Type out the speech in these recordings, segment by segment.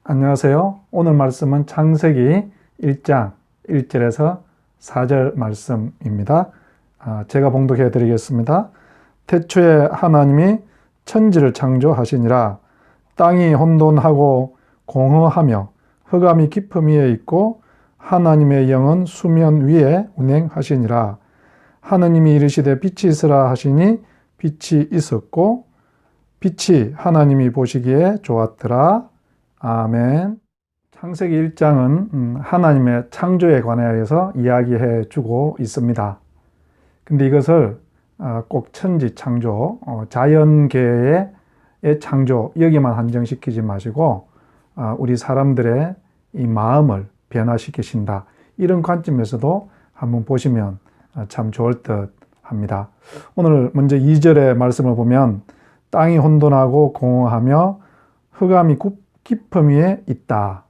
안녕하세요. 오늘 말씀은 창세기 1장 1절에서 4절 말씀입니다. 제가 봉독해 드리겠습니다. 태초에 하나님이 천지를 창조하시니라. 땅이 혼돈하고 공허하며 흑암이 깊음 위에 있고 하나님의 영은 수면 위에 운행하시니라. 하나님이 이르시되 빛이 있으라 하시니 빛이 있었고 빛이 하나님이 보시기에 좋았더라. 아멘. 창세기 1장은 하나님의 창조에 관하여서 이야기해 주고 있습니다. 근데 이것을 꼭 천지 창조, 자연계의 창조 여기만 한정시키지 마시고 우리 사람들의 이 마음을 변화시키신다. 이런 관점에서도 한번 보시면 참 좋을 듯 합니다. 오늘 먼저 2절의 말씀을 보면 땅이 혼돈하고 공허하며 흑암이 깊음 위에 있다.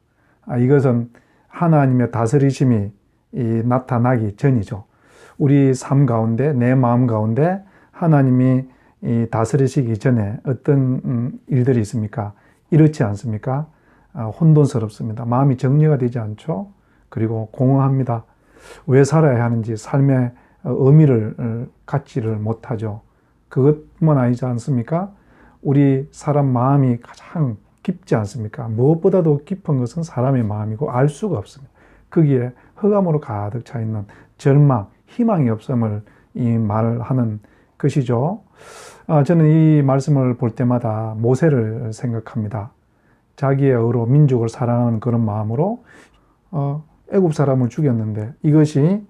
이것은 하나님의 다스리심이 나타나기 전이죠. 우리 삶 가운데, 내 마음 가운데 하나님이 다스리시기 전에 어떤 일들이 있습니까? 이렇지 않습니까? 혼돈스럽습니다. 마음이 정리가 되지 않죠. 그리고 공허합니다. 왜 살아야 하는지 삶의 의미를 갖지를 못하죠. 그것뿐만 아니지 않습니까? 우리 사람 마음이 가장 깊지 않습니까? 무엇보다도 깊은 것은 사람의 마음이고 알 수가 없습니다. 거기에 흑암으로 가득 차 있는 절망, 희망이 없음을 이 말을 하는 것이죠. 저는 이 말씀을 볼 때마다 모세를 생각합니다. 자기의 의로 민족을 사랑하는 그런 마음으로 애굽 사람을 죽였는데 이것이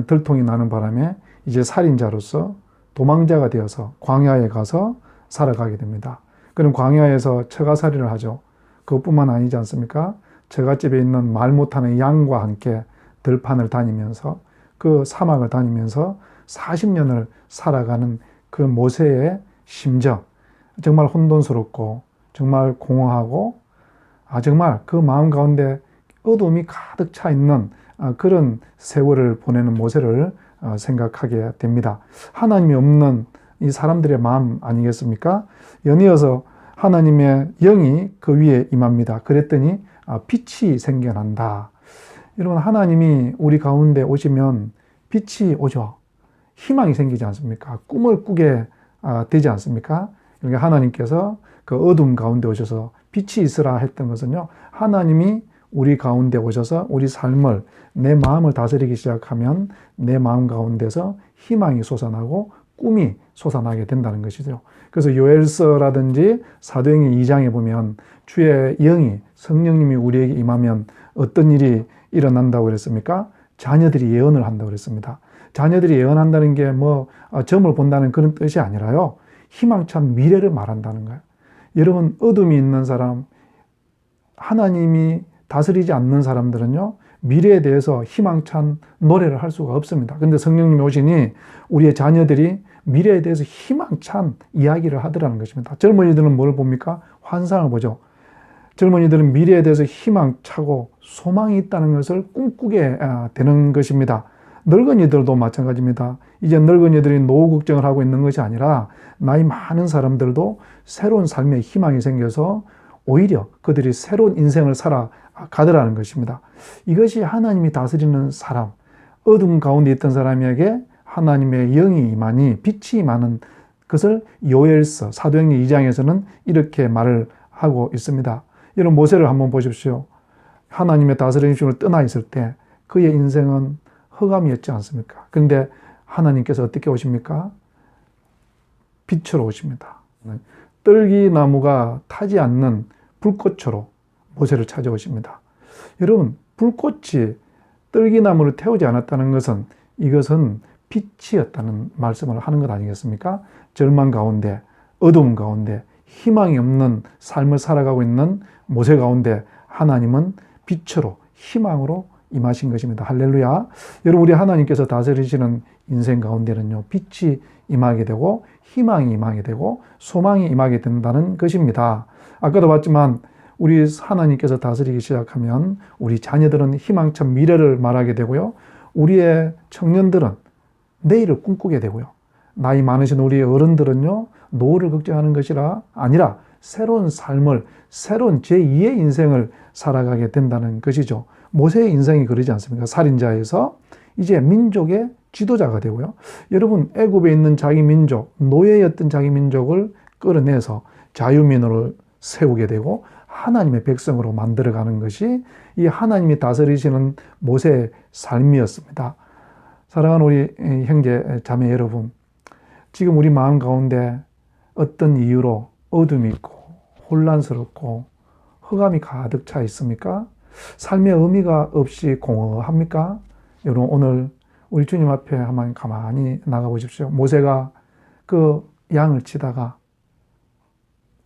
들통이 나는 바람에 이제 살인자로서 도망자가 되어서 광야에 가서 살아가게 됩니다. 그럼 광야에서 처가살이를 하죠. 그것뿐만 아니지 않습니까? 처갓집에 있는 말 못하는 양과 함께 들판을 다니면서 그 사막을 다니면서 40년을 살아가는 그 모세의 심정, 정말 혼돈스럽고 정말 공허하고 정말 그 마음 가운데 어둠이 가득 차 있는 그런 세월을 보내는 모세를 생각하게 됩니다. 하나님이 없는 이 사람들의 마음 아니겠습니까? 연이어서 하나님의 영이 그 위에 임합니다. 그랬더니 빛이 생겨난다. 여러분, 하나님이 우리 가운데 오시면 빛이 오죠. 희망이 생기지 않습니까? 꿈을 꾸게 되지 않습니까? 그러니까 하나님께서 그 어둠 가운데 오셔서 빛이 있으라 했던 것은요, 하나님이 우리 가운데 오셔서 우리 삶을, 내 마음을 다스리기 시작하면 내 마음 가운데서 희망이 솟아나고 꿈이 솟아나게 된다는 것이죠. 그래서 요엘서라든지 사도행전 2장에 보면 주의 영이, 성령님이 우리에게 임하면 어떤 일이 일어난다고 그랬습니까? 자녀들이 예언을 한다고 그랬습니다. 자녀들이 예언한다는 게 점을 본다는 그런 뜻이 아니라요, 희망찬 미래를 말한다는 거예요. 여러분, 어둠이 있는 사람, 하나님이 다스리지 않는 사람들은요, 미래에 대해서 희망찬 노래를 할 수가 없습니다. 근데 성령님이 오시니 우리의 자녀들이 미래에 대해서 희망찬 이야기를 하더라는 것입니다. 젊은이들은 뭘 봅니까? 환상을 보죠. 젊은이들은 미래에 대해서 희망차고 소망이 있다는 것을 꿈꾸게 되는 것입니다. 늙은이들도 마찬가지입니다. 이제 늙은이들이 노후 걱정을 하고 있는 것이 아니라 나이 많은 사람들도 새로운 삶의 희망이 생겨서 오히려 그들이 새로운 인생을 살아가더라는 것입니다. 이것이 하나님이 다스리는 사람, 어둠 가운데 있던 사람에게 하나님의 영이 임하니 빛이 임하는 것을 요엘서 사도행전 2장에서는 이렇게 말을 하고 있습니다. 여러분, 모세를 한번 보십시오. 하나님의 다스림을 떠나 있을 때 그의 인생은 흑암이었지 않습니까? 그런데 하나님께서 어떻게 오십니까? 빛으로 오십니다. 떨기나무가 타지 않는 불꽃으로 모세를 찾아오십니다. 여러분, 불꽃이 떨기나무를 태우지 않았다는 것은 이것은 빛이었다는 말씀을 하는 것 아니겠습니까? 절망 가운데, 어두움 가운데, 희망이 없는 삶을 살아가고 있는 모세 가운데 하나님은 빛으로, 희망으로 임하신 것입니다. 할렐루야. 여러분, 우리 하나님께서 다스리시는 인생 가운데는요, 빛이 임하게 되고 희망이 임하게 되고 소망이 임하게 된다는 것입니다. 아까도 봤지만 우리 하나님께서 다스리기 시작하면 우리 자녀들은 희망찬 미래를 말하게 되고요, 우리의 청년들은 내일을 꿈꾸게 되고요, 나이 많으신 우리 어른들은요, 노후를 걱정하는 것이 아니라 새로운 삶을, 새로운 제2의 인생을 살아가게 된다는 것이죠. 모세의 인생이 그러지 않습니까? 살인자에서 이제 민족의 지도자가 되고요. 여러분, 애굽에 있는 자기 민족, 노예였던 자기 민족을 끌어내서 자유민으로 세우게 되고 하나님의 백성으로 만들어가는 것이 이 하나님이 다스리시는 모세의 삶이었습니다. 사랑하는 우리 형제, 자매 여러분, 지금 우리 마음 가운데 어떤 이유로 어둠이 있고 혼란스럽고 흑암이 가득 차 있습니까? 삶의 의미가 없이 공허합니까? 여러분, 오늘 우리 주님 앞에 한번 가만히 나가보십시오. 모세가 그 양을 치다가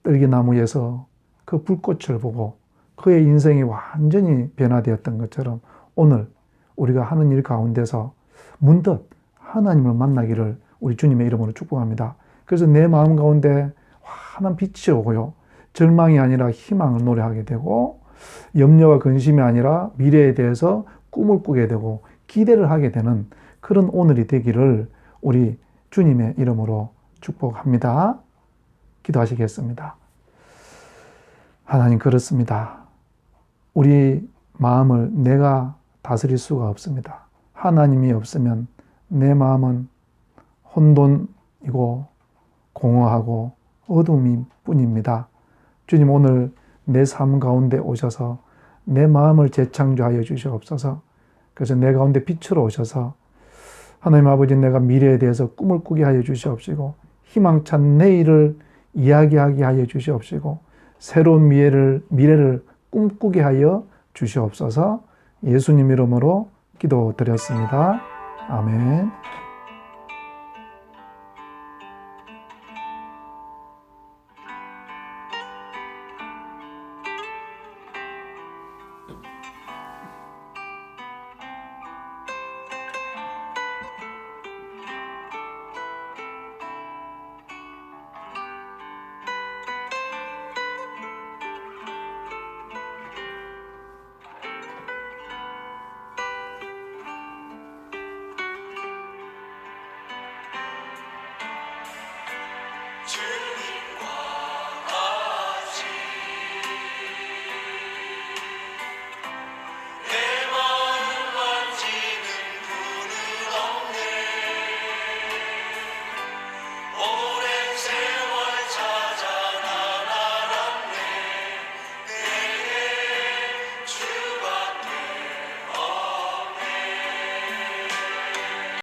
떨기나무에서 그 불꽃을 보고 그의 인생이 완전히 변화되었던 것처럼 오늘 우리가 하는 일 가운데서 문득 하나님을 만나기를 우리 주님의 이름으로 축복합니다. 그래서 내 마음 가운데 환한 빛이 오고요. 절망이 아니라 희망을 노래하게 되고 염려와 근심이 아니라 미래에 대해서 꿈을 꾸게 되고 기대를 하게 되는 그런 오늘이 되기를 우리 주님의 이름으로 축복합니다. 기도하시겠습니다. 하나님, 그렇습니다. 우리 마음을 내가 다스릴 수가 없습니다. 하나님이 없으면 내 마음은 혼돈이고 공허하고 어둠이 뿐입니다. 주님, 오늘 내 삶 가운데 오셔서 내 마음을 재창조하여 주시옵소서. 그래서 내 가운데 빛으로 오셔서 하나님 아버지, 내가 미래에 대해서 꿈을 꾸게 하여 주시옵시고 희망찬 내일을 이야기하게 하여 주시옵시고 새로운 미래를 꿈꾸게 하여 주시옵소서. 예수님 이름으로 기도드렸습니다. 아멘.